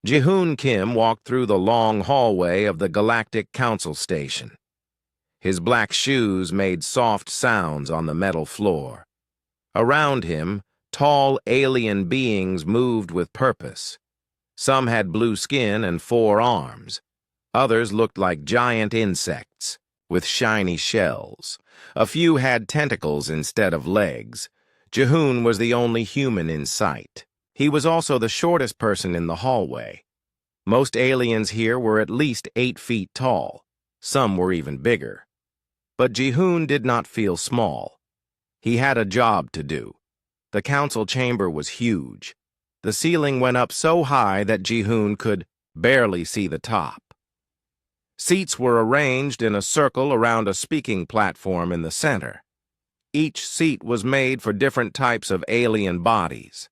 Jihoon Kim walked through the long hallway of the Galactic Council Station. His black shoes made soft sounds on the metal floor. Around him, tall alien beings moved with purpose. Some had blue skin and 4 arms. Others looked like giant insects, with shiny shells. A few had tentacles instead of legs. Jihoon was the only human in sight. He was also the shortest person in the hallway. Most aliens here were at least 8 feet tall. Some were even bigger. But Jihoon did not feel small. He had a job to do. The council chamber was huge. The ceiling went up so high that Jihoon could barely see the top. Seats were arranged in a circle around a speaking platform in the center. Each seat was made for different types of alien bodies.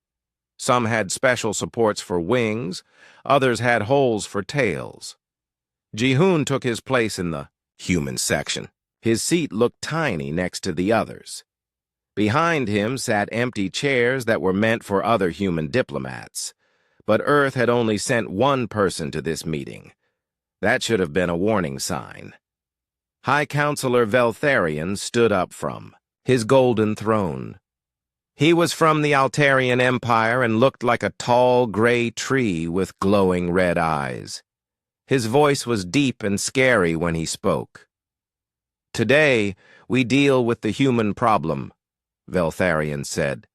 Some had special supports for wings, others had holes for tails. Jihoon took his place in the human section. His seat looked tiny next to the others. Behind him sat empty chairs that were meant for other human diplomats. But Earth had only sent 1 person to this meeting. That should have been a warning sign. High Counselor Veltharion stood up from his golden throne. He was from the Altarian Empire and looked like a tall gray tree with glowing red eyes. His voice was deep and scary when he spoke. "Today, we deal with the human problem," Veltharion said.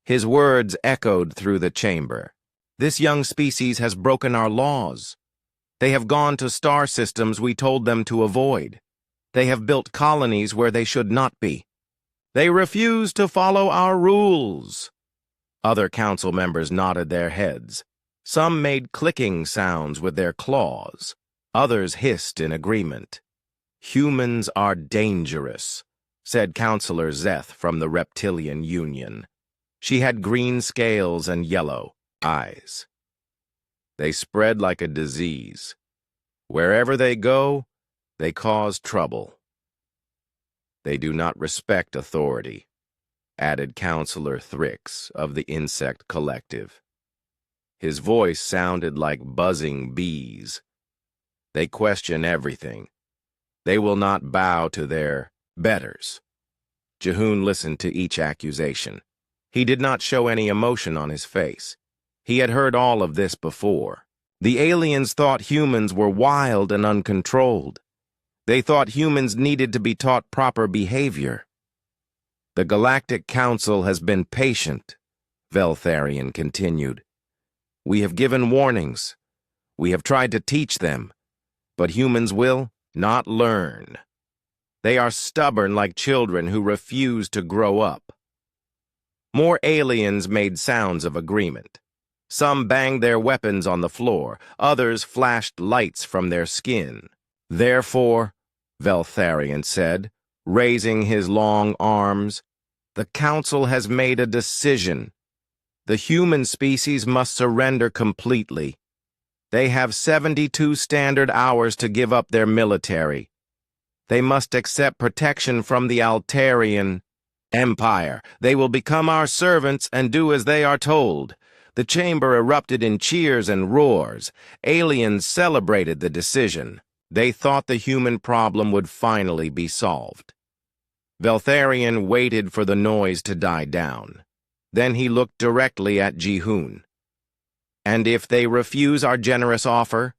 His words echoed through the chamber. "This young species has broken our laws. They have gone to star systems we told them to avoid. They have built colonies where they should not be. They refuse to follow our rules." Other council members nodded their heads. Some made clicking sounds with their claws. Others hissed in agreement. "Humans are dangerous," said Counselor Zeth from the Reptilian Union. She had green scales and yellow eyes. "They spread like a disease. Wherever they go, they cause trouble. They do not respect authority," added Counselor Thrix of the Insect Collective. His voice sounded like buzzing bees. "They question everything. They will not bow to their betters." Jihoon listened to each accusation. He did not show any emotion on his face. He had heard all of this before. The aliens thought humans were wild and uncontrolled. They thought humans needed to be taught proper behavior. "The Galactic Council has been patient," Veltharion continued. "We have given warnings. We have tried to teach them. But humans will not learn. They are stubborn like children who refuse to grow up." More aliens made sounds of agreement. Some banged their weapons on the floor. Others flashed lights from their skin. "Therefore," Veltharion said, raising his long arms, "the Council has made a decision. The human species must surrender completely. They have 72 standard hours to give up their military. They must accept protection from the Altarian Empire. They will become our servants and do as they are told." The chamber erupted in cheers and roars. Aliens celebrated the decision. They thought the human problem would finally be solved. Veltharion waited for the noise to die down. Then he looked directly at Jihoon. "And if they refuse our generous offer?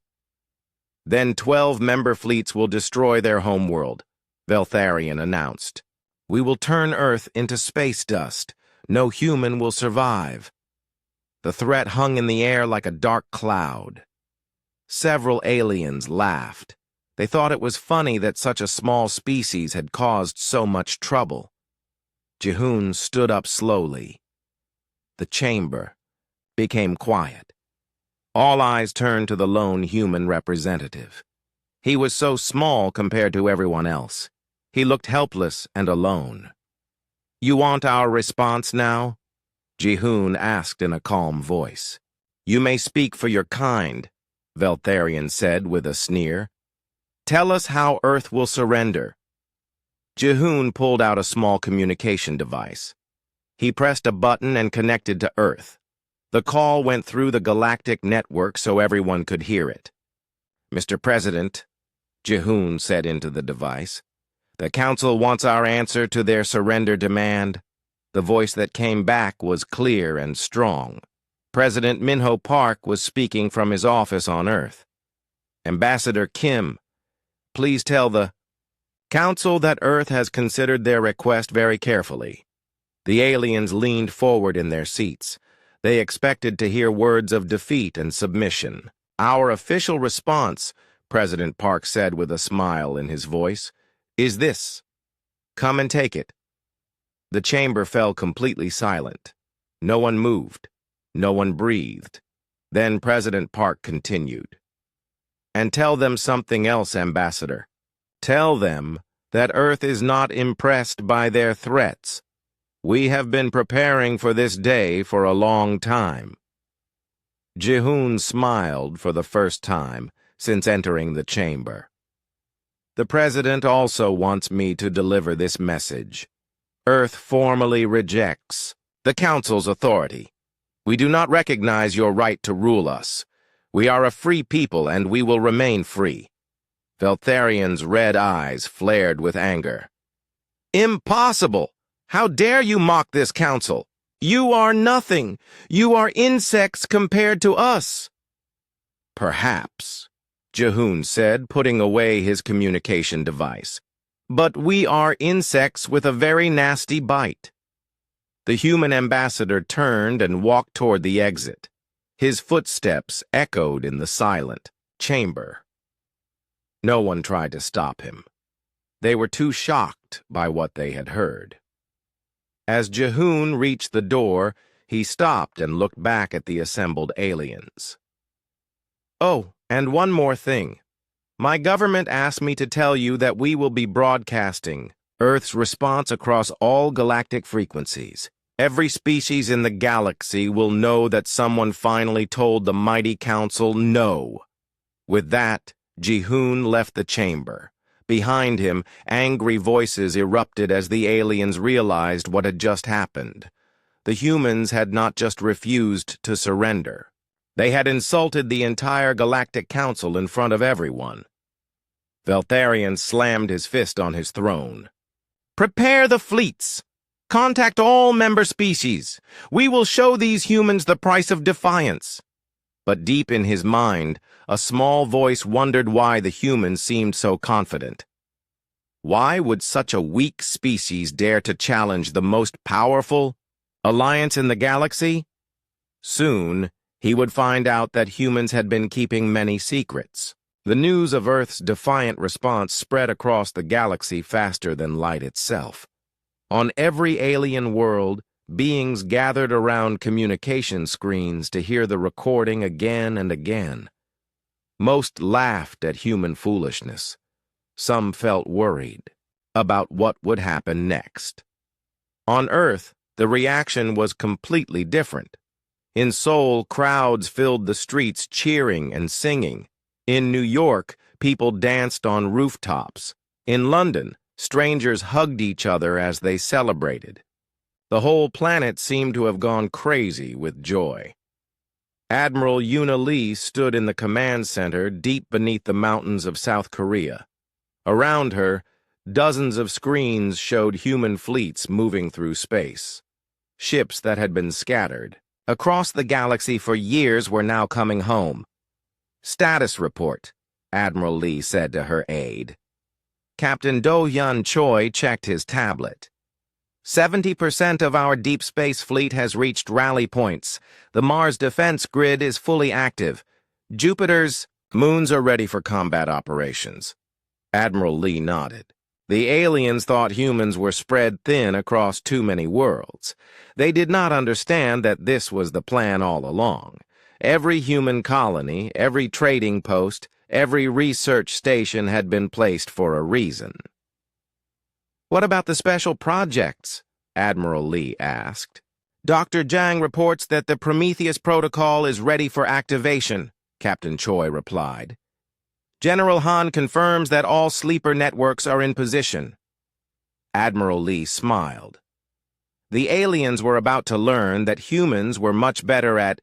Then 12 member fleets will destroy their homeworld," Veltharion announced. "We will turn Earth into space dust. No human will survive." The threat hung in the air like a dark cloud. Several aliens laughed. They thought it was funny that such a small species had caused so much trouble. Jihoon stood up slowly. The chamber became quiet. All eyes turned to the lone human representative. He was so small compared to everyone else. He looked helpless and alone. "You want our response now?" Jihoon asked in a calm voice. "You may speak for your kind," Veltharion said with a sneer. "Tell us how Earth will surrender." Jihoon pulled out a small communication device. He pressed a button and connected to Earth. The call went through the Galactic network so everyone could hear it. "Mr. President," Jihoon said into the device, "the Council wants our answer to their surrender demand." The voice that came back was clear and strong. President Minho Park was speaking from his office on Earth. "Ambassador Kim, please tell the Council that Earth has considered their request very carefully." The aliens leaned forward in their seats. They expected to hear words of defeat and submission. "Our official response," President Park said with a smile in his voice, "is this. Come and take it." The chamber fell completely silent. No one moved. No one breathed. Then President Park continued. "And tell them something else, Ambassador. Tell them that Earth is not impressed by their threats. We have been preparing for this day for a long time." Jihoon smiled for the first time since entering the chamber. "The President also wants me to deliver this message. Earth formally rejects the Council's authority. We do not recognize your right to rule us. We are a free people and we will remain free." Veltharian's red eyes flared with anger. "Impossible! How dare you mock this council? You are nothing. You are insects compared to us." "Perhaps," Jihoon said, putting away his communication device. "But we are insects with a very nasty bite." The human ambassador turned and walked toward the exit. His footsteps echoed in the silent chamber. No one tried to stop him. They were too shocked by what they had heard. As Jihoon reached the door, he stopped and looked back at the assembled aliens. "Oh, and one more thing. My government asked me to tell you that we will be broadcasting Earth's response across all galactic frequencies. Every species in the galaxy will know that someone finally told the mighty council no." With that, Jihoon left the chamber. Behind him, angry voices erupted as the aliens realized what had just happened. The humans had not just refused to surrender. They had insulted the entire Galactic Council in front of everyone. Veltharian slammed his fist on his throne. "Prepare the fleets! Contact all member species! We will show these humans the price of defiance!" But deep in his mind, a small voice wondered why the humans seemed so confident. Why would such a weak species dare to challenge the most powerful alliance in the galaxy? Soon, he would find out that humans had been keeping many secrets. The news of Earth's defiant response spread across the galaxy faster than light itself. On every alien world, beings gathered around communication screens to hear the recording again and again. Most laughed at human foolishness. Some felt worried about what would happen next. On Earth, the reaction was completely different. In Seoul, crowds filled the streets cheering and singing. In New York, people danced on rooftops. In London, strangers hugged each other as they celebrated. The whole planet seemed to have gone crazy with joy. Admiral Yuna Lee stood in the command center deep beneath the mountains of South Korea. Around her, dozens of screens showed human fleets moving through space. Ships that had been scattered across the galaxy for years were now coming home. "Status report," Admiral Lee said to her aide. Captain Do-Hyun Choi checked his tablet. 70% of our deep space fleet has reached rally points. The Mars defense grid is fully active. Jupiter's moons are ready for combat operations. Admiral Lee nodded. The aliens thought humans were spread thin across too many worlds. They did not understand that this was the plan all along. Every human colony, every trading post, every research station had been placed for a reason. "What about the special projects?" Admiral Lee asked. "Dr. Jang reports that the Prometheus Protocol is ready for activation," Captain Choi replied. "General Han confirms that all sleeper networks are in position." Admiral Lee smiled. The aliens were about to learn that humans were much better at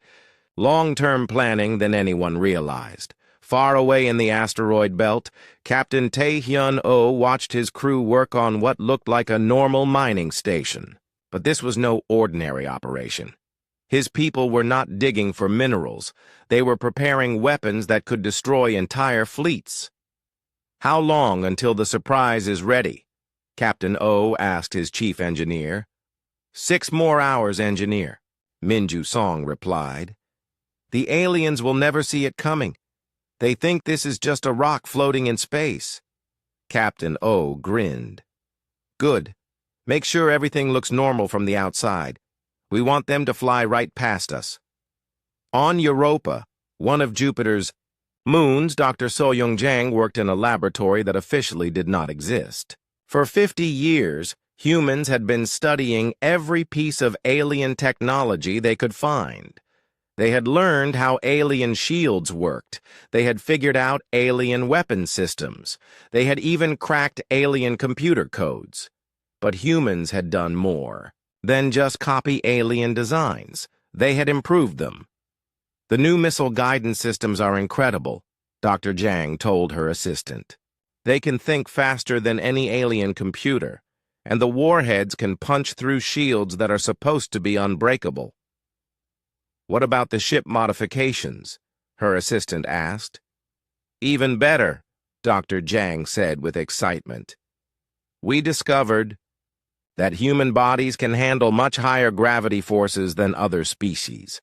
long-term planning than anyone realized. Far away in the asteroid belt, Captain Tae-hyun-oh watched his crew work on what looked like a normal mining station. But this was no ordinary operation. His people were not digging for minerals. They were preparing weapons that could destroy entire fleets. "How long until the surprise is ready?" Captain Oh asked his chief engineer. "6 more hours, engineer," Minju Song replied. "The aliens will never see it coming. They think this is just a rock floating in space." Captain O grinned. "Good. Make sure everything looks normal from the outside. We want them to fly right past us." On Europa, one of Jupiter's moons, Dr. So-young Jang worked in a laboratory that officially did not exist. For 50 years, humans had been studying every piece of alien technology they could find. They had learned how alien shields worked. They had figured out alien weapon systems. They had even cracked alien computer codes. But humans had done more than just copy alien designs. They had improved them. "The new missile guidance systems are incredible," Dr. Jang told her assistant. "They can think faster than any alien computer, and the warheads can punch through shields that are supposed to be unbreakable." "What about the ship modifications?" her assistant asked. "Even better," Dr. Jang said with excitement. "We discovered that human bodies can handle much higher gravity forces than other species.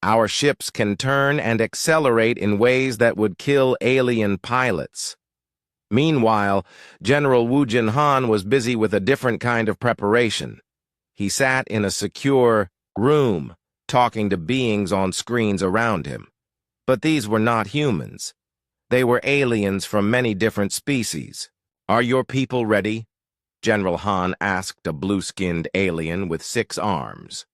Our ships can turn and accelerate in ways that would kill alien pilots." Meanwhile, General Woo Jin-han was busy with a different kind of preparation. He sat in a secure room, talking to beings on screens around him. But these were not humans. They were aliens from many different species. "Are your people ready?" General Han asked a blue-skinned alien with 6 arms.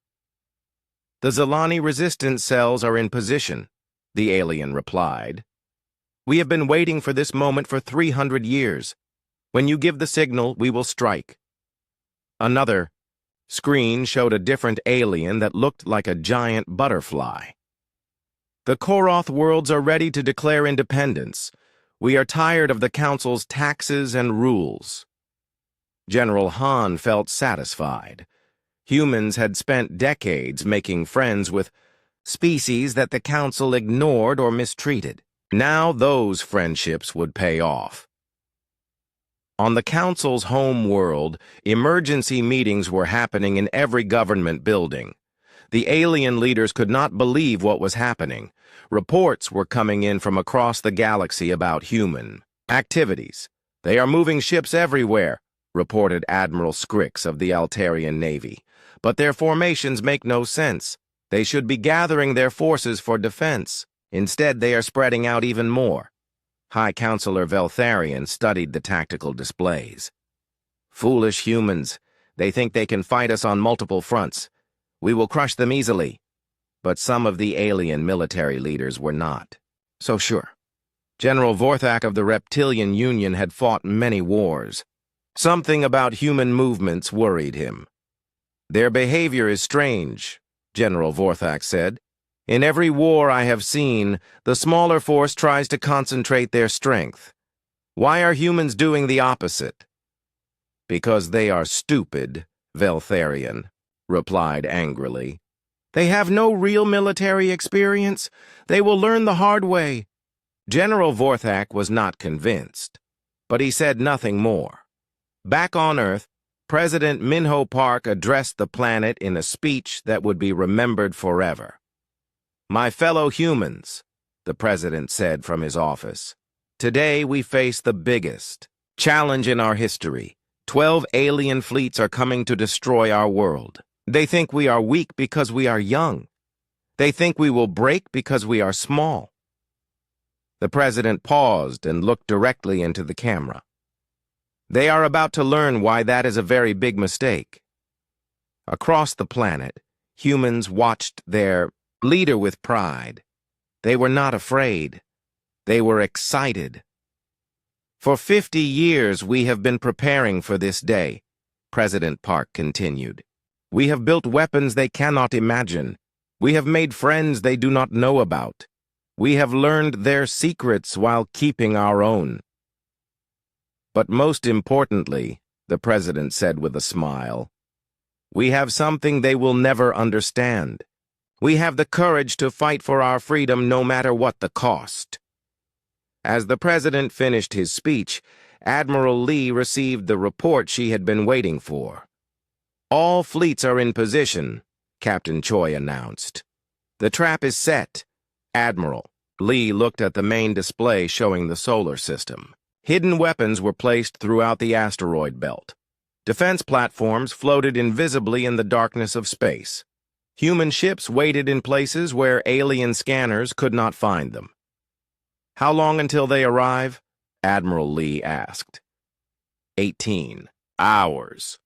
"The Zilani resistance cells are in position," the alien replied. "We have been waiting for this moment for 300 years. When you give the signal, we will strike." Another screen showed a different alien that looked like a giant butterfly. "The Koroth worlds are ready to declare independence. We are tired of the Council's taxes and rules." General Han felt satisfied. Humans had spent decades making friends with species that the Council ignored or mistreated. Now those friendships would pay off. On the Council's home world, emergency meetings were happening in every government building. The alien leaders could not believe what was happening. Reports were coming in from across the galaxy about human activities. "They are moving ships everywhere," reported Admiral Scrix of the Altarian Navy. "But their formations make no sense. They should be gathering their forces for defense. Instead, they are spreading out even more." High Counselor Veltharion studied the tactical displays. "Foolish humans. They think they can fight us on multiple fronts. We will crush them easily." But some of the alien military leaders were not so sure. General Vorthak of the Reptilian Union had fought many wars. Something about human movements worried him. "Their behavior is strange," General Vorthak said. "In every war I have seen, the smaller force tries to concentrate their strength. Why are humans doing the opposite?" "Because they are stupid," Veltharion replied angrily. "They have no real military experience. They will learn the hard way." General Vorthak was not convinced, but he said nothing more. Back on Earth, President Minho Park addressed the planet in a speech that would be remembered forever. "My fellow humans," the president said from his office, "today we face the biggest challenge in our history. 12 alien fleets are coming to destroy our world. They think we are weak because we are young. They think we will break because we are small." The president paused and looked directly into the camera. "They are about to learn why that is a very big mistake." Across the planet, humans watched their leader with pride. They were not afraid. They were excited. "For 50 years we have been preparing for this day," President Park continued. We have built weapons they cannot imagine. We have made friends they do not know about. We have learned their secrets while keeping our own. But most importantly, the president said with a smile, we have something they will never understand. We have the courage to fight for our freedom no matter what the cost. As the president finished his speech, Admiral Lee received the report she had been waiting for. All fleets are in position, Captain Choi announced. The trap is set. Admiral Lee looked at the main display showing the solar system. Hidden weapons were placed throughout the asteroid belt. Defense platforms floated invisibly in the darkness of space. Human ships waited in places where alien scanners could not find them. How long until they arrive? Admiral Lee asked. 18 hours,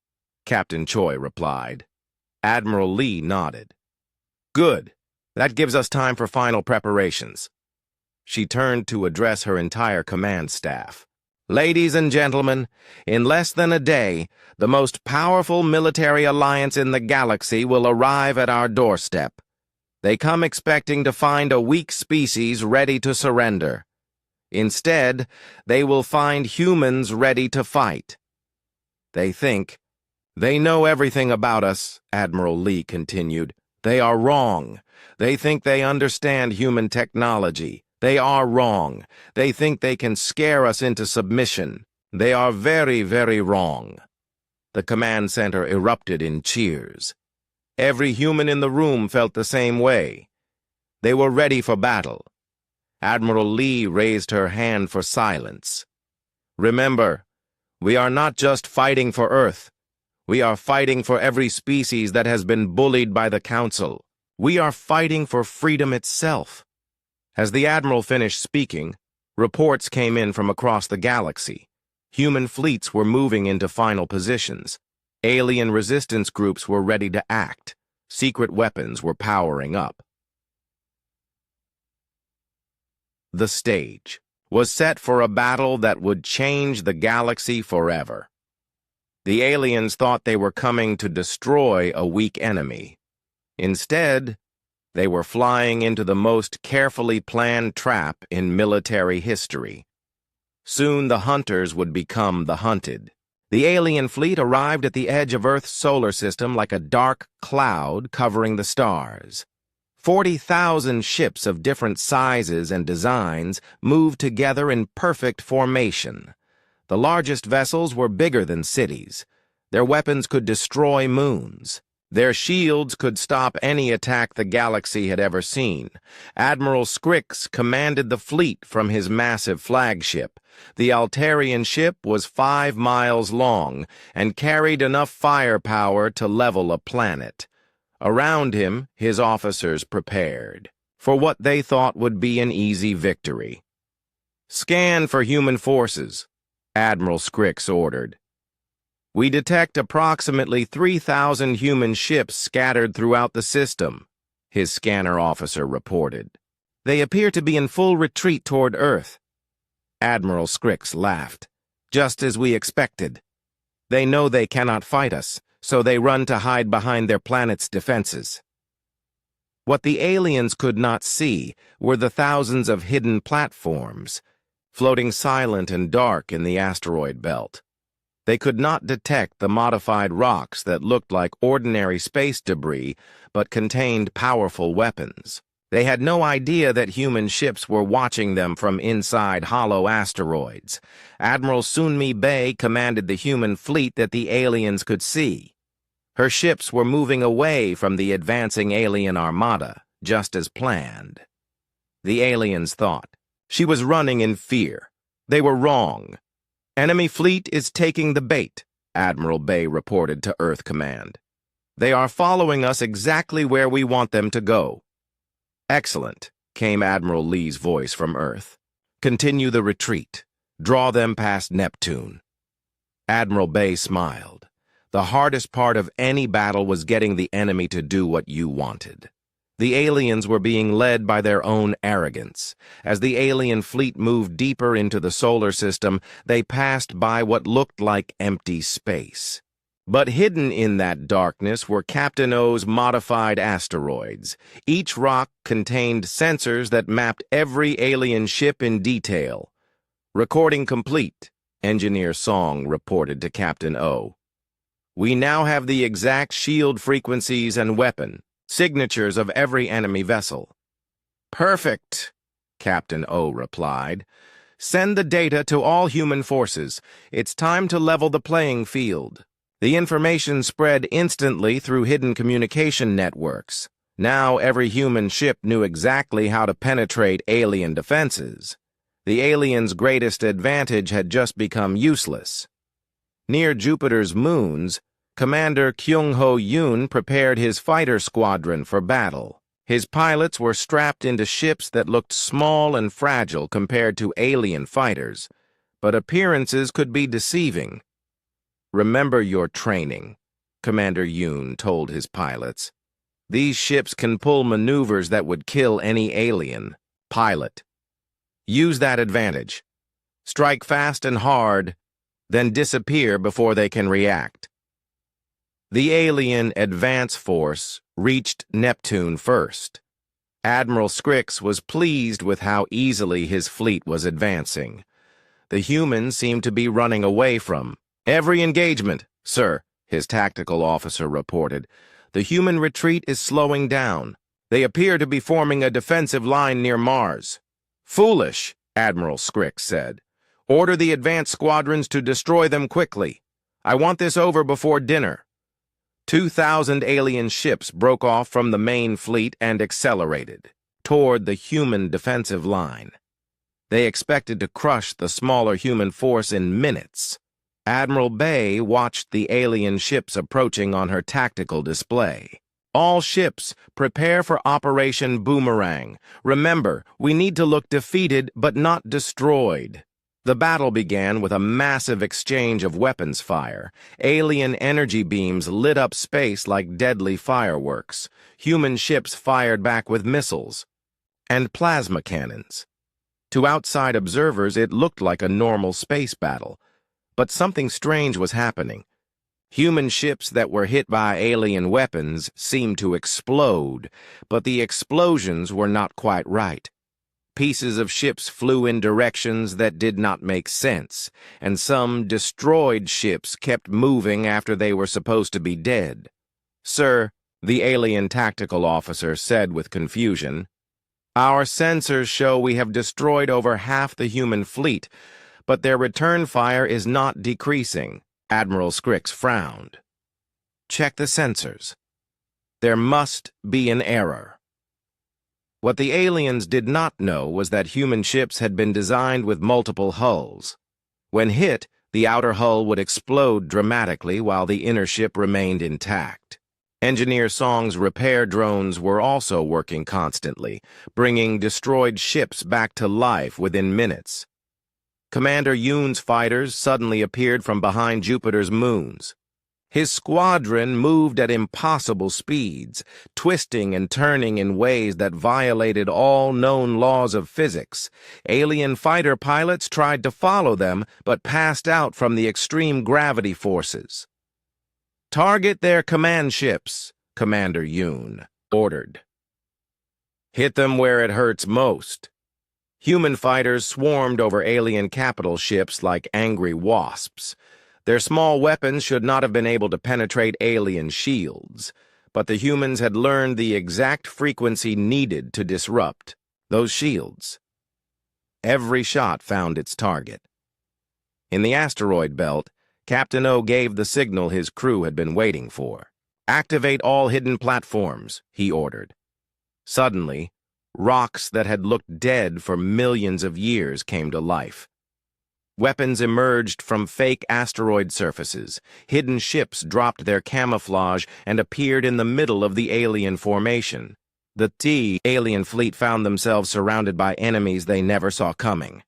Captain Choi replied. Admiral Lee nodded. Good. That gives us time for final preparations. She turned to address her entire command staff. Ladies and gentlemen, in less than a day, the most powerful military alliance in the galaxy will arrive at our doorstep. They come expecting to find a weak species ready to surrender. Instead, they will find humans ready to fight. They think, they know everything about us, Admiral Lee continued. They are wrong. They think they understand human technology. They are wrong. They think they can scare us into submission. They are very, very wrong. The command center erupted in cheers. Every human in the room felt the same way. They were ready for battle. Admiral Lee raised her hand for silence. Remember, we are not just fighting for Earth. We are fighting for every species that has been bullied by the Council. We are fighting for freedom itself. As the Admiral finished speaking, reports came in from across the galaxy. Human fleets were moving into final positions. Alien resistance groups were ready to act. Secret weapons were powering up. The stage was set for a battle that would change the galaxy forever. The aliens thought they were coming to destroy a weak enemy. Instead, they were flying into the most carefully planned trap in military history. Soon the hunters would become the hunted. The alien fleet arrived at the edge of Earth's solar system like a dark cloud covering the stars. 40,000 ships of different sizes and designs moved together in perfect formation. The largest vessels were bigger than cities. Their weapons could destroy moons. Their shields could stop any attack the galaxy had ever seen. Admiral Scrix commanded the fleet from his massive flagship. The Altarian ship was 5 miles long and carried enough firepower to level a planet. Around him, his officers prepared for what they thought would be an easy victory. Scan for human forces, Admiral Scrix ordered. We detect approximately 3,000 human ships scattered throughout the system, his scanner officer reported. They appear to be in full retreat toward Earth. Admiral Scrix laughed. Just as we expected. They know they cannot fight us, so they run to hide behind their planet's defenses. What the aliens could not see were the thousands of hidden platforms, floating silent and dark in the asteroid belt. They could not detect the modified rocks that looked like ordinary space debris but contained powerful weapons. They had no idea that human ships were watching them from inside hollow asteroids. Admiral Sunmi Bay commanded the human fleet that the aliens could see. Her ships were moving away from the advancing alien armada, just as planned. The aliens thought. She was running in fear. They were wrong. Enemy fleet is taking the bait, Admiral Bay reported to Earth Command. They are following us exactly where we want them to go. Excellent, came Admiral Lee's voice from Earth. Continue the retreat. Draw them past Neptune. Admiral Bay smiled. The hardest part of any battle was getting the enemy to do what you wanted. The aliens were being led by their own arrogance. As the alien fleet moved deeper into the solar system, they passed by what looked like empty space. But hidden in that darkness were Captain O's modified asteroids. Each rock contained sensors that mapped every alien ship in detail. "Recording complete," Engineer Song reported to Captain O. "We now have the exact shield frequencies and weapon signatures of every enemy vessel." "Perfect," Captain O replied. "Send the data to all human forces. It's time to level the playing field." The information spread instantly through hidden communication networks. Now every human ship knew exactly how to penetrate alien defenses. The aliens' greatest advantage had just become useless. Near Jupiter's moons, Commander Kyung-ho Yoon prepared his fighter squadron for battle. His pilots were strapped into ships that looked small and fragile compared to alien fighters, but appearances could be deceiving. "Remember your training," Commander Yoon told his pilots. "These ships can pull maneuvers that would kill any alien." "Pilot, use that advantage. Strike fast and hard, then disappear before they can react." The alien advance force reached Neptune first. Admiral Scrix was pleased with how easily his fleet was advancing. The humans seemed to be running away from "Every engagement, sir," his tactical officer reported. "The human retreat is slowing down. They appear to be forming a defensive line near Mars." "Foolish," Admiral Scrix said. "Order the advance squadrons to destroy them quickly. I want this over before dinner." 2,000 alien ships broke off from the main fleet and accelerated toward the human defensive line. They expected to crush the smaller human force in minutes. Admiral Bay watched the alien ships approaching on her tactical display. "All ships, prepare for Operation Boomerang. Remember, we need to look defeated but not destroyed." The battle began with a massive exchange of weapons fire. Alien energy beams lit up space like deadly fireworks. Human ships fired back with missiles and plasma cannons. To outside observers, it looked like a normal space battle. But something strange was happening. Human ships that were hit by alien weapons seemed to explode, but the explosions were not quite right. Pieces of ships flew in directions that did not make sense, and some destroyed ships kept moving after they were supposed to be dead. "Sir," the alien tactical officer said with confusion, "our sensors show we have destroyed over half the human fleet, but their return fire is not decreasing." Admiral Scrix frowned. "Check the sensors. There must be an error." What the aliens did not know was that human ships had been designed with multiple hulls. When hit, the outer hull would explode dramatically while the inner ship remained intact. Engineer Song's repair drones were also working constantly, bringing destroyed ships back to life within minutes. Commander Yoon's fighters suddenly appeared from behind Jupiter's moons. His squadron moved at impossible speeds, twisting and turning in ways that violated all known laws of physics. Alien fighter pilots tried to follow them, but passed out from the extreme gravity forces. "Target their command ships," Commander Yoon ordered. "Hit them where it hurts most." Human fighters swarmed over alien capital ships like angry wasps. Their small weapons should not have been able to penetrate alien shields, but the humans had learned the exact frequency needed to disrupt those shields. Every shot found its target. In the asteroid belt, Captain O gave the signal his crew had been waiting for. "Activate all hidden platforms," he ordered. Suddenly, rocks that had looked dead for millions of years came to life. Weapons emerged from fake asteroid surfaces. Hidden ships dropped their camouflage and appeared in the middle of the alien formation. The alien fleet found themselves surrounded by enemies they never saw coming.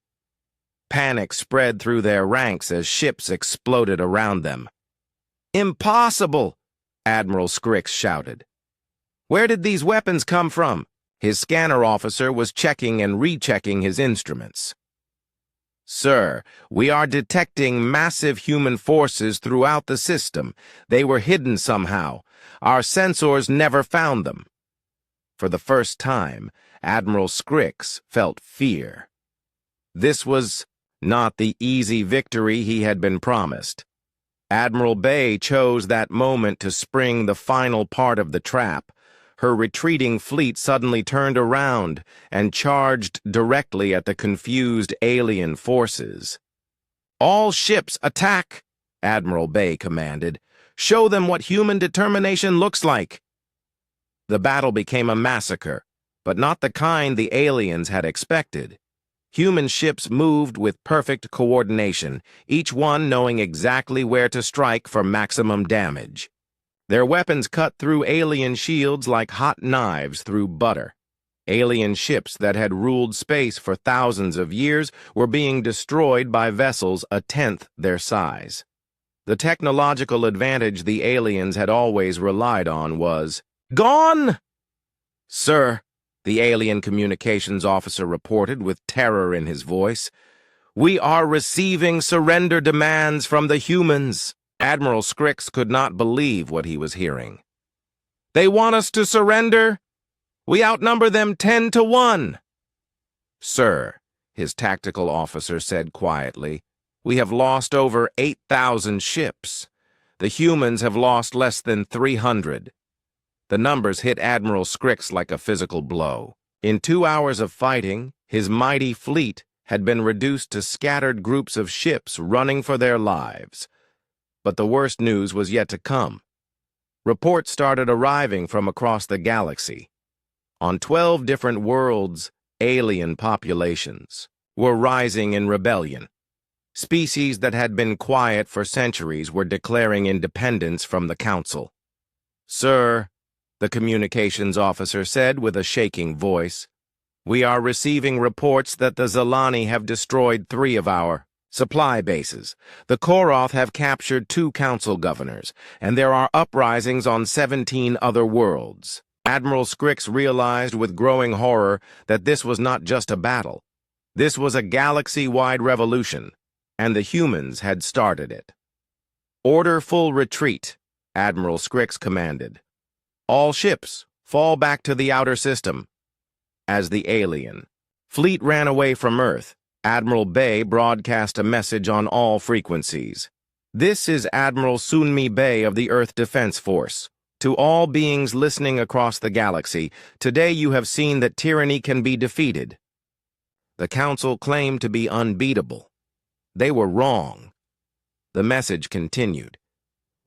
Panic spread through their ranks as ships exploded around them. "Impossible!" Admiral Scrix shouted. "Where did these weapons come from?" His scanner officer was checking and rechecking his instruments. Sir, we are detecting massive human forces throughout the system. They were hidden somehow. Our sensors never found them. For the first time, Admiral Scrix felt fear. This was not the easy victory he had been promised. Admiral Bay chose that moment to spring the final part of the trap. Her retreating fleet suddenly turned around and charged directly at the confused alien forces. "All ships attack!" Admiral Bay commanded. "Show them what human determination looks like." The battle became a massacre, but not the kind the aliens had expected. Human ships moved with perfect coordination, each one knowing exactly where to strike for maximum damage. Their weapons cut through alien shields like hot knives through butter. Alien ships that had ruled space for thousands of years were being destroyed by vessels a tenth their size. The technological advantage the aliens had always relied on was gone! "Sir," the alien communications officer reported with terror in his voice, "we are receiving surrender demands from the humans." Admiral Scrix could not believe what he was hearing. "They want us to surrender? We outnumber them 10-1. "Sir," his tactical officer said quietly, "we have lost over 8,000 ships. The humans have lost less than 300. The numbers hit Admiral Scrix like a physical blow. In 2 hours of fighting, his mighty fleet had been reduced to scattered groups of ships running for their lives. But the worst news was yet to come. Reports started arriving from across the galaxy. On 12 different worlds, alien populations were rising in rebellion. Species that had been quiet for centuries were declaring independence from the Council. "Sir," the communications officer said with a shaking voice, "we are receiving reports that the Zalani have destroyed 3 of our supply bases. The Koroth have captured 2 council governors, and there are uprisings on 17 other worlds." Admiral Scrix realized with growing horror that this was not just a battle. This was a galaxy-wide revolution, and the humans had started it. "Order full retreat," Admiral Scrix commanded. "All ships, fall back to the outer system." As the alien fleet ran away from Earth, Admiral Bay broadcast a message on all frequencies. "This is Admiral Sunmi Bay of the Earth Defense Force. To all beings listening across the galaxy, today you have seen that tyranny can be defeated." The Council claimed to be unbeatable. They were wrong. The message continued.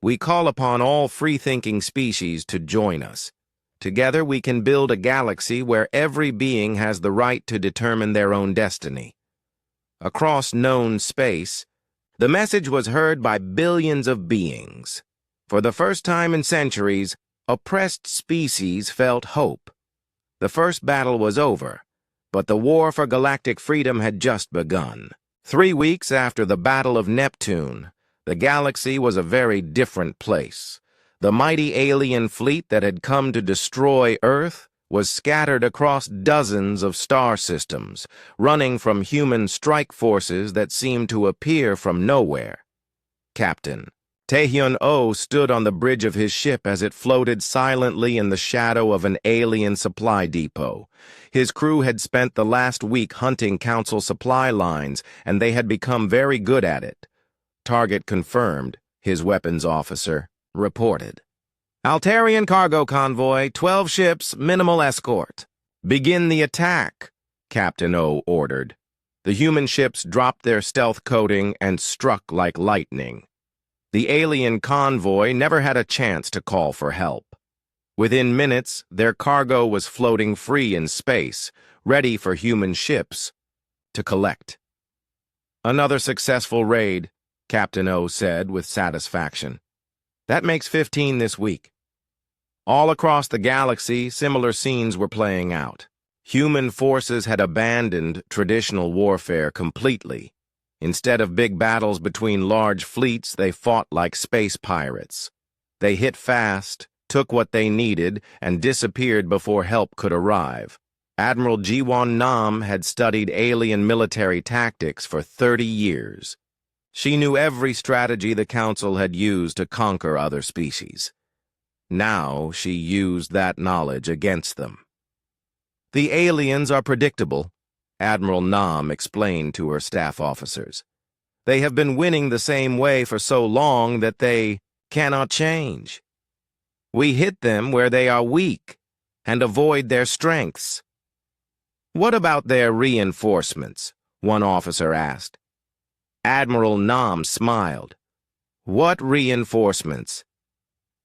"We call upon all free-thinking species to join us. Together we can build a galaxy where every being has the right to determine their own destiny." Across known space, the message was heard by billions of beings. For the first time in centuries, oppressed species felt hope. The first battle was over, but the war for galactic freedom had just begun. 3 weeks after the Battle of Neptune, the galaxy was a very different place. The mighty alien fleet that had come to destroy Earth was scattered across dozens of star systems, running from human strike forces that seemed to appear from nowhere. Captain Taehyun-Oh stood on the bridge of his ship as it floated silently in the shadow of an alien supply depot. His crew had spent the last week hunting Council supply lines, and they had become very good at it. "Target confirmed," his weapons officer reported. "Altarian cargo convoy, 12 ships, minimal escort." "Begin the attack," Captain O ordered. The human ships dropped their stealth coating and struck like lightning. The alien convoy never had a chance to call for help. Within minutes, their cargo was floating free in space, ready for human ships to collect. "Another successful raid," Captain O said with satisfaction. "That makes 15 this week." All across the galaxy, similar scenes were playing out. Human forces had abandoned traditional warfare completely. Instead of big battles between large fleets, they fought like space pirates. They hit fast, took what they needed, and disappeared before help could arrive. Admiral Jiwon Nam had studied alien military tactics for 30 years. She knew every strategy the Council had used to conquer other species. Now she used that knowledge against them. The aliens are predictable, Admiral Nam explained to her staff officers. They have been winning the same way for so long that they cannot change. We hit them where they are weak and avoid their strengths. What about their reinforcements? One officer asked. Admiral Nam smiled. What reinforcements?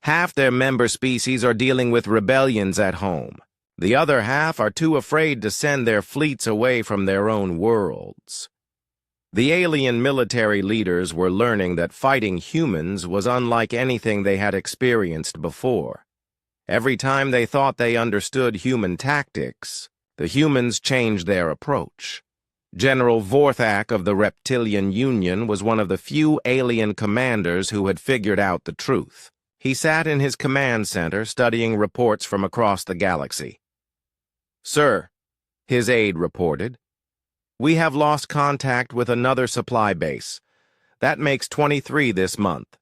Half their member species are dealing with rebellions at home. The other half are too afraid to send their fleets away from their own worlds. The alien military leaders were learning that fighting humans was unlike anything they had experienced before. Every time they thought they understood human tactics, the humans changed their approach. General Vorthak of the Reptilian Union was one of the few alien commanders who had figured out the truth. He sat in his command center studying reports from across the galaxy. Sir, his aide reported, we have lost contact with another supply base. That makes 23 this month.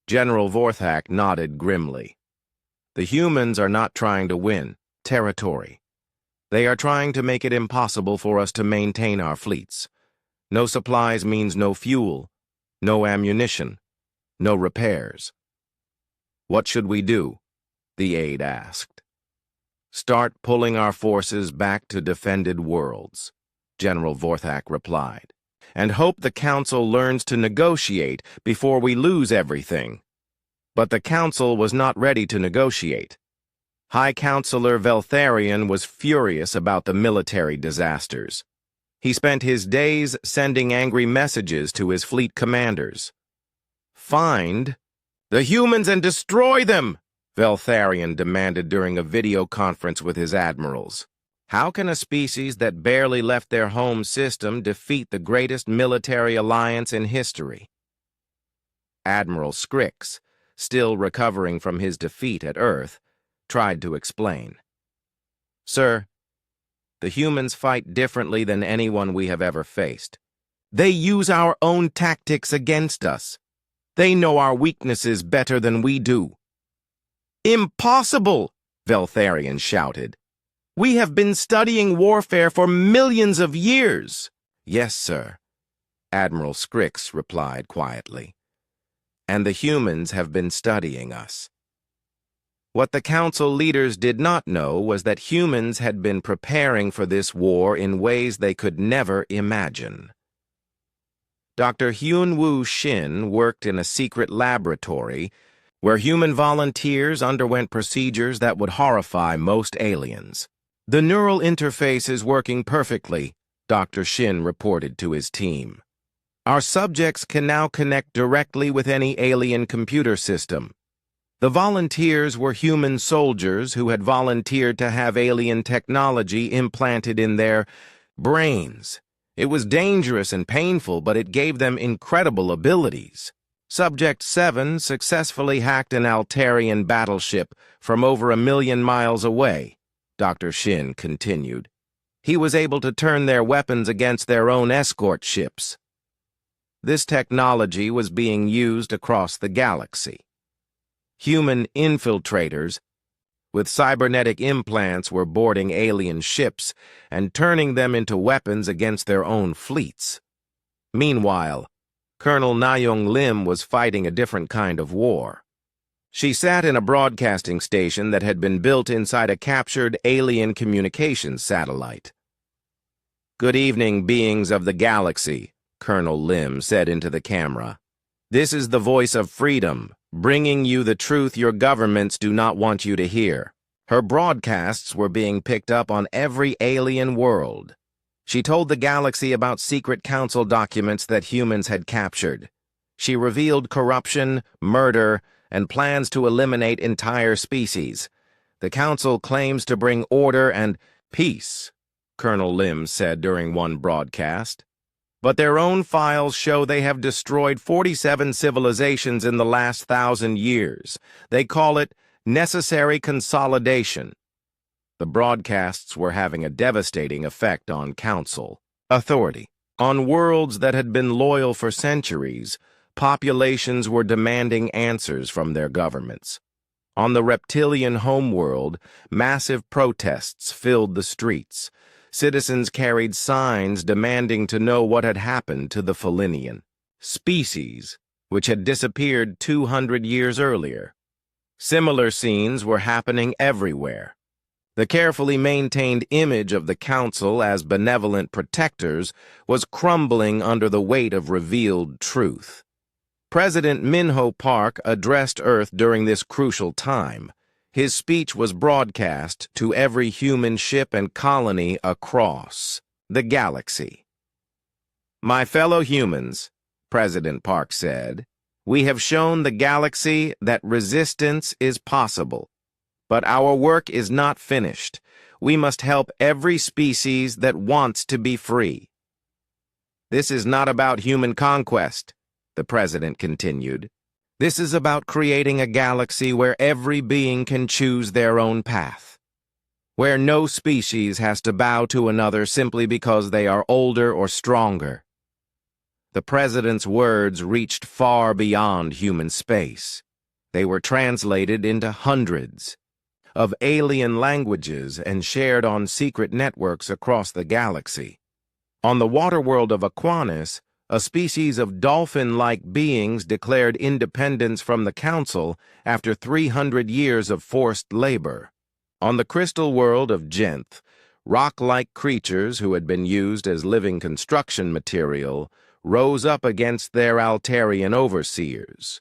General Vorthak nodded grimly. The humans are not trying to win territory. They are trying to make it impossible for us to maintain our fleets. No supplies means no fuel, no ammunition, no repairs. What should we do? The aide asked. Start pulling our forces back to defended worlds, General Vorthak replied, and hope the Council learns to negotiate before we lose everything. But the Council was not ready to negotiate. High Counselor Veltharion was furious about the military disasters. He spent his days sending angry messages to his fleet commanders. Find the humans and destroy them, Veltharion demanded during a video conference with his admirals. How can a species that barely left their home system defeat the greatest military alliance in history? Admiral Scrix, still recovering from his defeat at Earth, tried to explain. Sir, the humans fight differently than anyone we have ever faced. They use our own tactics against us. They know our weaknesses better than we do. Impossible, Veltharion shouted. We have been studying warfare for millions of years. Yes, sir, Admiral Scrix replied quietly. And the humans have been studying us. What the Council leaders did not know was that humans had been preparing for this war in ways they could never imagine. Dr. Hyun-Woo Shin worked in a secret laboratory where human volunteers underwent procedures that would horrify most aliens. The neural interface is working perfectly, Dr. Shin reported to his team. Our subjects can now connect directly with any alien computer system. The volunteers were human soldiers who had volunteered to have alien technology implanted in their brains. It was dangerous and painful, but it gave them incredible abilities. Subject 7 successfully hacked an Altarian battleship from over 1 million miles away, Dr. Shin continued. He was able to turn their weapons against their own escort ships. This technology was being used across the galaxy. Human infiltrators with cybernetic implants were boarding alien ships and turning them into weapons against their own fleets. Meanwhile, Colonel Nayoung Lim was fighting a different kind of war. She sat in a broadcasting station that had been built inside a captured alien communications satellite. Good evening, beings of the galaxy, Colonel Lim said into the camera. This is the voice of freedom, bringing you the truth your governments do not want you to hear. Her broadcasts were being picked up on every alien world. She told the galaxy about secret council documents that humans had captured. She revealed corruption, murder, and plans to eliminate entire species. The council claims to bring order and peace, Colonel Lim said during one broadcast. But their own files show they have destroyed 47 civilizations in the last 1,000 years. They call it necessary consolidation. The broadcasts were having a devastating effect on council authority. On worlds that had been loyal for centuries, populations were demanding answers from their governments. On the reptilian homeworld, massive protests filled the streets. Citizens carried signs demanding to know what had happened to the Felinian species, which had disappeared 200 years earlier. Similar scenes were happening everywhere. The carefully maintained image of the Council as benevolent protectors was crumbling under the weight of revealed truth. President Minho Park addressed Earth during this crucial time. His speech was broadcast to every human ship and colony across the galaxy. "My fellow humans," President Park said, "we have shown the galaxy that resistance is possible. But our work is not finished. We must help every species that wants to be free." "This is not about human conquest," the president continued. "This is about creating a galaxy where every being can choose their own path, where no species has to bow to another simply because they are older or stronger." The president's words reached far beyond human space. They were translated into hundreds of alien languages and shared on secret networks across the galaxy. On the waterworld of Aquanis, a species of dolphin-like beings declared independence from the Council after 300 years of forced labor. On the crystal world of Genth, rock-like creatures who had been used as living construction material rose up against their Altarian overseers.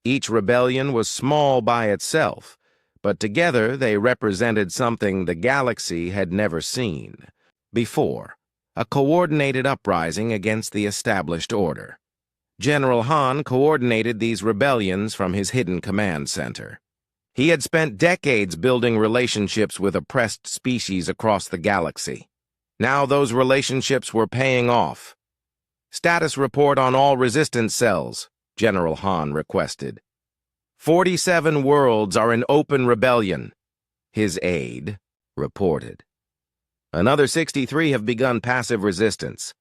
Each rebellion was small by itself, but together they represented something the galaxy had never seen before, a coordinated uprising against the established order. General Han coordinated these rebellions from his hidden command center. He had spent decades building relationships with oppressed species across the galaxy. Now those relationships were paying off. "Status report on all resistance cells," General Han requested. 47 worlds are in open rebellion," his aide reported. "Another 63 have begun passive resistance.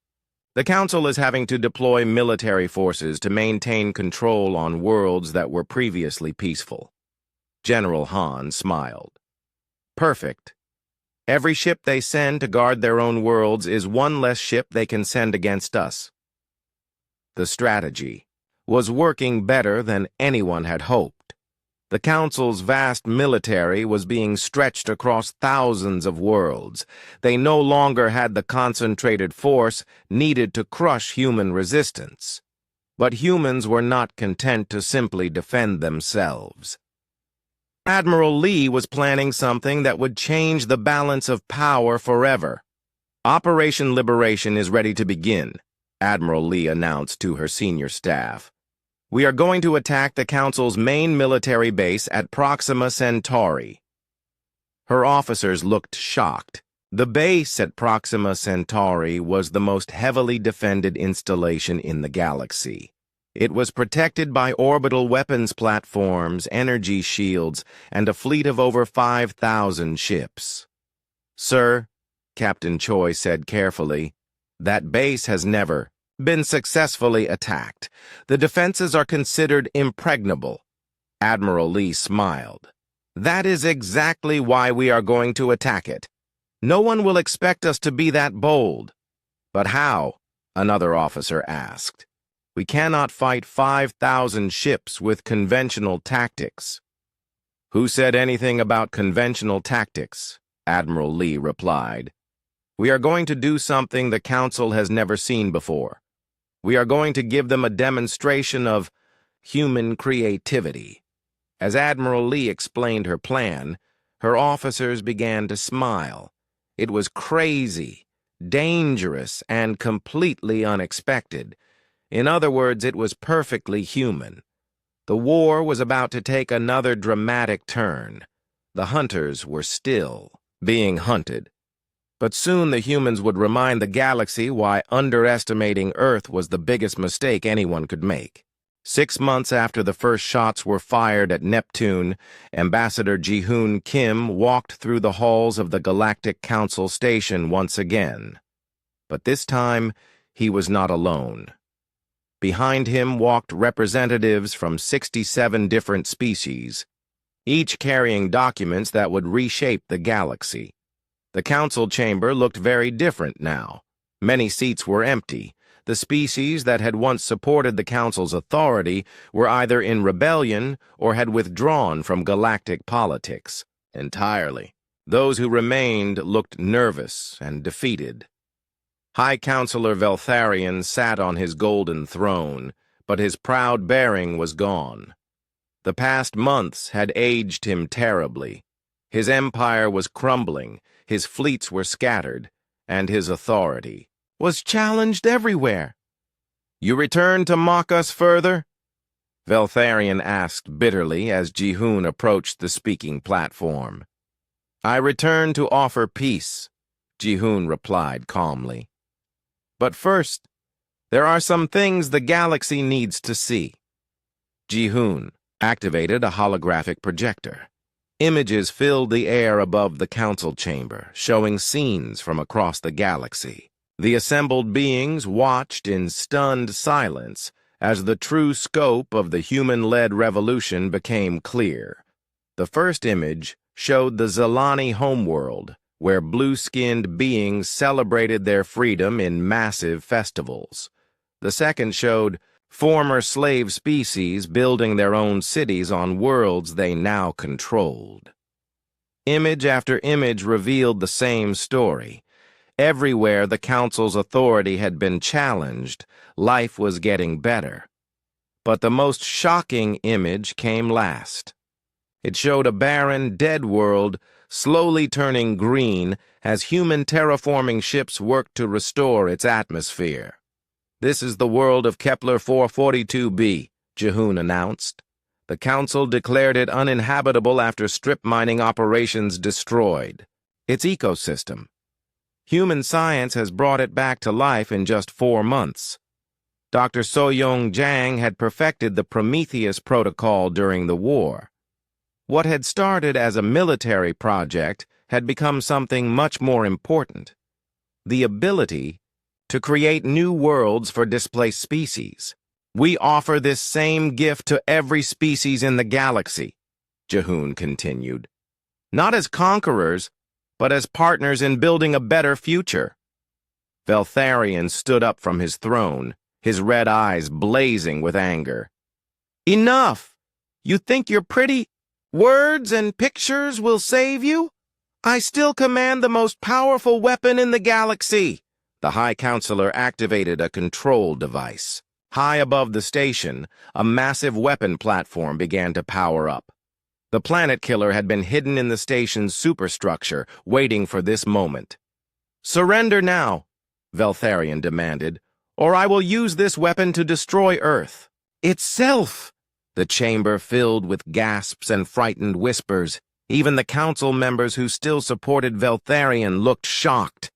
The Council is having to deploy military forces to maintain control on worlds that were previously peaceful." General Han smiled. "Perfect. Every ship they send to guard their own worlds is one less ship they can send against us." The strategy was working better than anyone had hoped. The Council's vast military was being stretched across thousands of worlds. They no longer had the concentrated force needed to crush human resistance. But humans were not content to simply defend themselves. Admiral Lee was planning something that would change the balance of power forever. "Operation Liberation is ready to begin," Admiral Lee announced to her senior staff. "We are going to attack the Council's main military base at Proxima Centauri." Her officers looked shocked. The base at Proxima Centauri was the most heavily defended installation in the galaxy. It was protected by orbital weapons platforms, energy shields, and a fleet of over 5,000 ships. "Sir," Captain Choi said carefully, "that base has never been successfully attacked. The defenses are considered impregnable." Admiral Lee smiled. "That is exactly why we are going to attack it. No one will expect us to be that bold." "But how?" another officer asked. "We cannot fight 5,000 ships with conventional tactics." "Who said anything about conventional tactics?" Admiral Lee replied. "We are going to do something the Council has never seen before. We are going to give them a demonstration of human creativity." As Admiral Lee explained her plan, her officers began to smile. It was crazy, dangerous, and completely unexpected. In other words, it was perfectly human. The war was about to take another dramatic turn. The hunters were still being hunted. But soon the humans would remind the galaxy why underestimating Earth was the biggest mistake anyone could make. 6 months after the first shots were fired at Neptune, Ambassador Ji-hoon Kim walked through the halls of the Galactic Council station once again. But this time, he was not alone. Behind him walked representatives from 67 different species, each carrying documents that would reshape the galaxy. The council chamber looked very different now. Many seats were empty. The species that had once supported the council's authority were either in rebellion or had withdrawn from galactic politics entirely. Those who remained looked nervous and defeated. High Counselor Veltharion sat on his golden throne, but his proud bearing was gone. The past months had aged him terribly. His empire was crumbling, his fleets were scattered, and his authority was challenged everywhere. "You return to mock us further?" Veltharion asked bitterly as Ji-hoon approached the speaking platform. "I return to offer peace," Ji-hoon replied calmly. "But first, there are some things the galaxy needs to see." Ji-hoon activated a holographic projector. Images filled the air above the council chamber, showing scenes from across the galaxy. The assembled beings watched in stunned silence as the true scope of the human-led revolution became clear. The first image showed the Zelani homeworld, where blue-skinned beings celebrated their freedom in massive festivals. The second showed former slave species building their own cities on worlds they now controlled. Image after image revealed the same story. Everywhere the council's authority had been challenged, life was getting better. But the most shocking image came last. It showed a barren, dead world slowly turning green as human terraforming ships worked to restore its atmosphere. "This is the world of Kepler 442b, Ji-hoon announced. The council declared it uninhabitable after strip mining operations destroyed its ecosystem. Human science has brought it back to life in just 4 months. Dr. So-young Jang had perfected the Prometheus protocol during the war. What had started as a military project had become something much more important: the ability to create new worlds for displaced species. We offer this same gift to every species in the galaxy," Ji-hoon continued. "Not as conquerors, but as partners in building a better future." Veltharion stood up from his throne, his red eyes blazing with anger. "Enough! You think your pretty words and pictures will save you? I still command the most powerful weapon in the galaxy." The High Counselor activated a control device. High above the station, a massive weapon platform began to power up. The planet killer had been hidden in the station's superstructure, waiting for this moment. "Surrender now," Veltharion demanded, "or I will use this weapon to destroy Earth itself." The chamber filled with gasps and frightened whispers. Even the council members who still supported Veltharion looked shocked.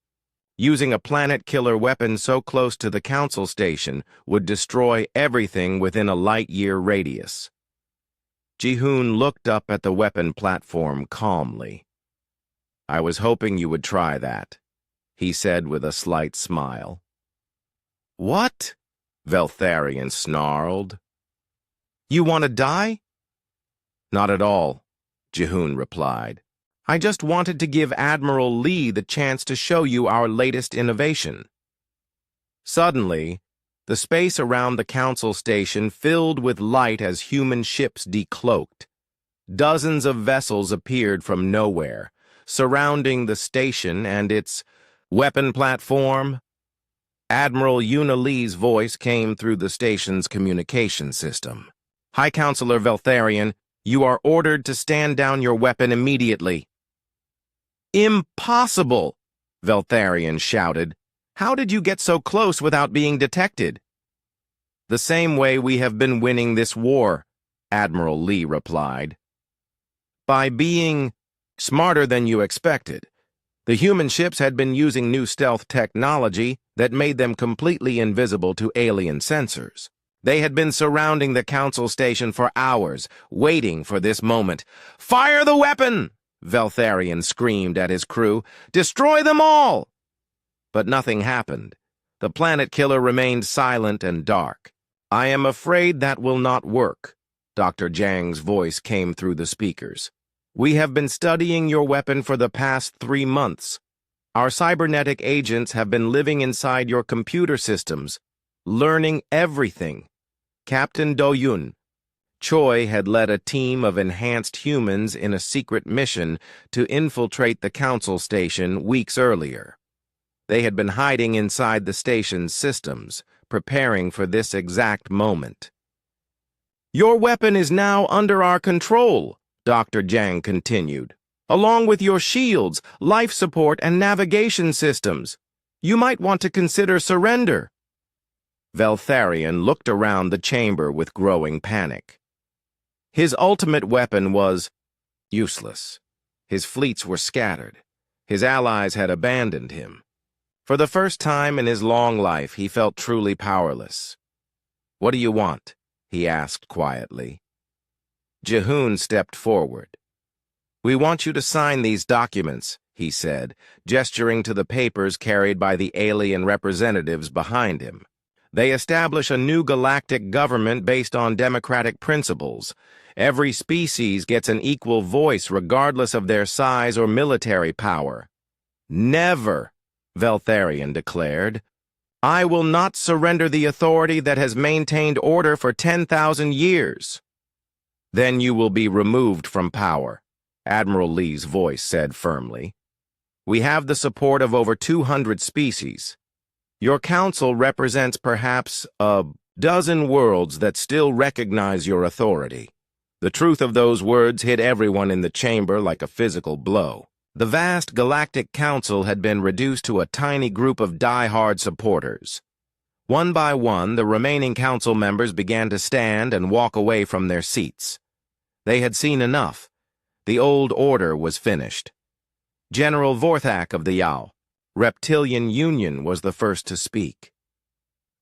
Using a planet-killer weapon so close to the council station would destroy everything within a light-year radius. Ji-hoon looked up at the weapon platform calmly. "I was hoping you would try that," he said with a slight smile. "What?" Veltharion snarled. "You want to die?" "Not at all," Ji-hoon replied. "I just wanted to give Admiral Lee the chance to show you our latest innovation." Suddenly, the space around the council station filled with light as human ships decloaked. Dozens of vessels appeared from nowhere, surrounding the station and its weapon platform. Admiral Una Lee's voice came through the station's communication system. "High Counselor Veltharion, you are ordered to stand down your weapon immediately." "Impossible!" Veltharion shouted. "How did you get so close without being detected?" "The same way we have been winning this war," Admiral Lee replied. "By being smarter than you expected. The human ships had been using new stealth technology that made them completely invisible to alien sensors. They had been surrounding the council station for hours, waiting for this moment. "Fire the weapon!" Veltharion screamed at his crew. "Destroy them all!" But nothing happened. The planet killer remained silent and dark. "I am afraid that will not work," Dr. Jang's voice came through the speakers. "We have been studying your weapon for the past 3 months. Our cybernetic agents have been living inside your computer systems, learning everything." Captain Do-Yun, Choi had led a team of enhanced humans in a secret mission to infiltrate the council station weeks earlier. They had been hiding inside the station's systems, preparing for this exact moment. "Your weapon is now under our control," Dr. Jang continued, "along with your shields, life support, and navigation systems. You might want to consider surrender." Veltharion looked around the chamber with growing panic. His ultimate weapon was useless. His fleets were scattered. His allies had abandoned him. For the first time in his long life, he felt truly powerless. "What do you want?" he asked quietly. Jihoon stepped forward. "We want you to sign these documents," he said, gesturing to the papers carried by the alien representatives behind him. "They establish a new galactic government based on democratic principles. Every species gets an equal voice regardless of their size or military power." "Never," Veltharion declared. "I will not surrender the authority that has maintained order for 10,000 years." "Then you will be removed from power," Admiral Lee's voice said firmly. "We have the support of over 200 species. Your council represents perhaps a dozen worlds that still recognize your authority." The truth of those words hit everyone in the chamber like a physical blow. The vast Galactic Council had been reduced to a tiny group of die-hard supporters. One by one, the remaining council members began to stand and walk away from their seats. They had seen enough. The old order was finished. General Vorthak of the Yao, Reptilian Union, was the first to speak.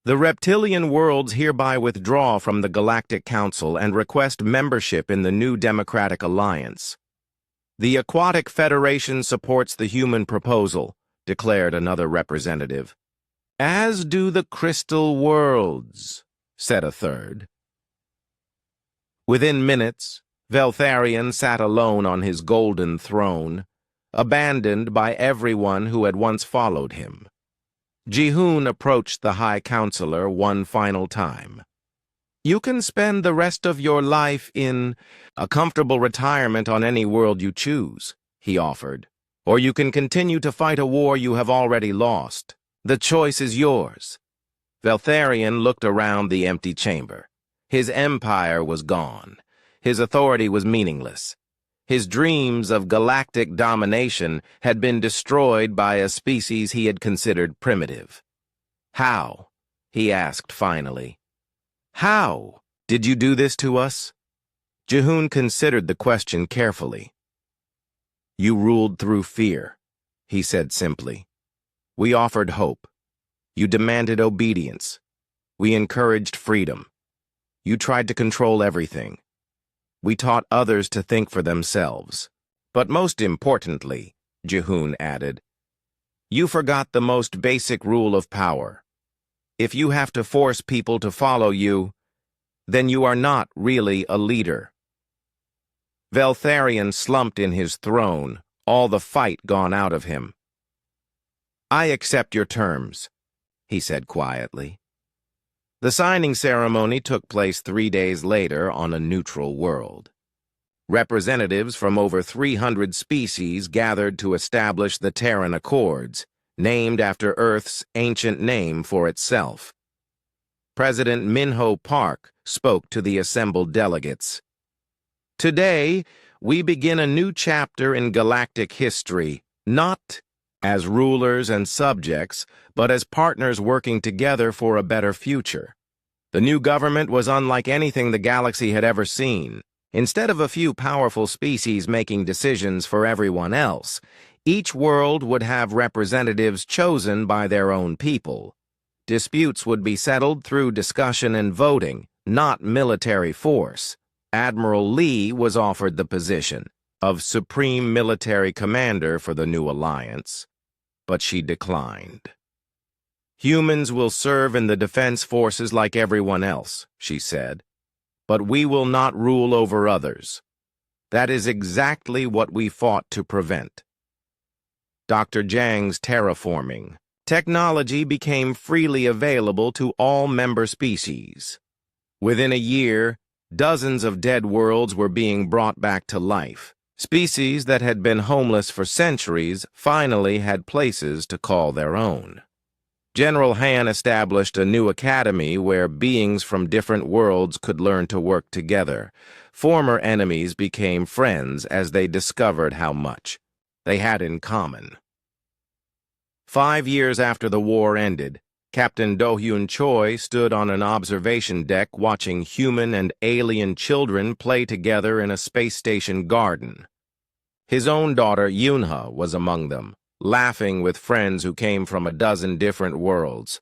"The reptilian worlds hereby withdraw from the Galactic Council and request membership in the new Democratic Alliance. The Aquatic Federation supports the human proposal," declared another representative. "As do the Crystal Worlds," said a third. Within minutes, Veltharion sat alone on his golden throne, abandoned by everyone who had once followed him. Jihoon approached the High Counselor one final time. "You can spend the rest of your life in a comfortable retirement on any world you choose," he offered. "Or you can continue to fight a war you have already lost. The choice is yours." Veltharion looked around the empty chamber. His empire was gone. His authority was meaningless. His dreams of galactic domination had been destroyed by a species he had considered primitive. "How?" he asked finally. "How did you do this to us?" Jihoon considered the question carefully. "You ruled through fear," he said simply. "We offered hope. You demanded obedience. We encouraged freedom. You tried to control everything. We taught others to think for themselves. But most importantly," Jihoon added, "you forgot the most basic rule of power. If you have to force people to follow you, then you are not really a leader." Veltharion slumped in his throne, all the fight gone out of him. "I accept your terms," he said quietly. The signing ceremony took place 3 days later on a neutral world. Representatives from over 300 species gathered to establish the Terran Accords, named after Earth's ancient name for itself. President Minho Park spoke to the assembled delegates. "Today, we begin a new chapter in galactic history, not as rulers and subjects, but as partners working together for a better future." The new government was unlike anything the galaxy had ever seen. Instead of a few powerful species making decisions for everyone else, each world would have representatives chosen by their own people. Disputes would be settled through discussion and voting, not military force. Admiral Lee was offered the position of Supreme Military Commander for the new alliance, but she declined. "Humans will serve in the defense forces like everyone else," she said, "but we will not rule over others. That is exactly what we fought to prevent." Dr. Jiang's terraforming technology became freely available to all member species. Within a year, dozens of dead worlds were being brought back to life. Species that had been homeless for centuries finally had places to call their own. General Han established a new academy where beings from different worlds could learn to work together. Former enemies became friends as they discovered how much they had in common. 5 years after the war ended, Captain Do-Hyun Choi stood on an observation deck watching human and alien children play together in a space station garden. His own daughter Yoonha was among them, laughing with friends who came from a dozen different worlds.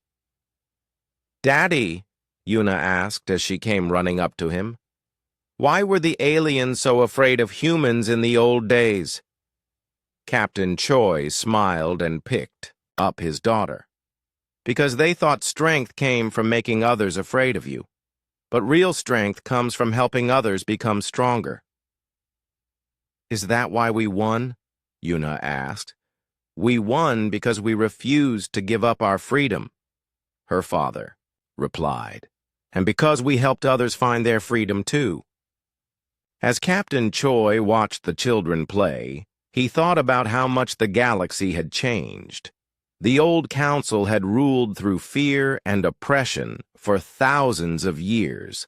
"Daddy," Yoonha asked as she came running up to him, "why were the aliens so afraid of humans in the old days?" Captain Choi smiled and picked up his daughter. "Because they thought strength came from making others afraid of you. But real strength comes from helping others become stronger." "Is that why we won?" Yoonha asked. "We won because we refused to give up our freedom," her father replied, "and because we helped others find their freedom too." As Captain Choi watched the children play, he thought about how much the galaxy had changed. The old council had ruled through fear and oppression for thousands of years.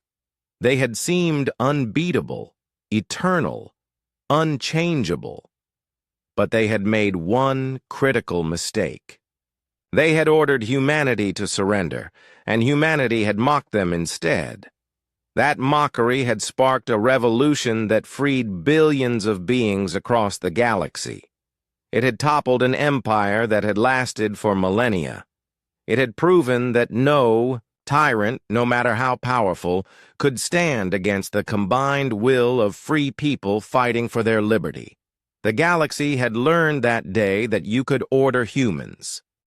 They had seemed unbeatable, eternal, unchangeable. But they had made one critical mistake. They had ordered humanity to surrender, and humanity had mocked them instead. That mockery had sparked a revolution that freed billions of beings across the galaxy. It had toppled an empire that had lasted for millennia. It had proven that no tyrant, no matter how powerful, could stand against the combined will of free people fighting for their liberty. The galaxy had learned that day that you could order humans,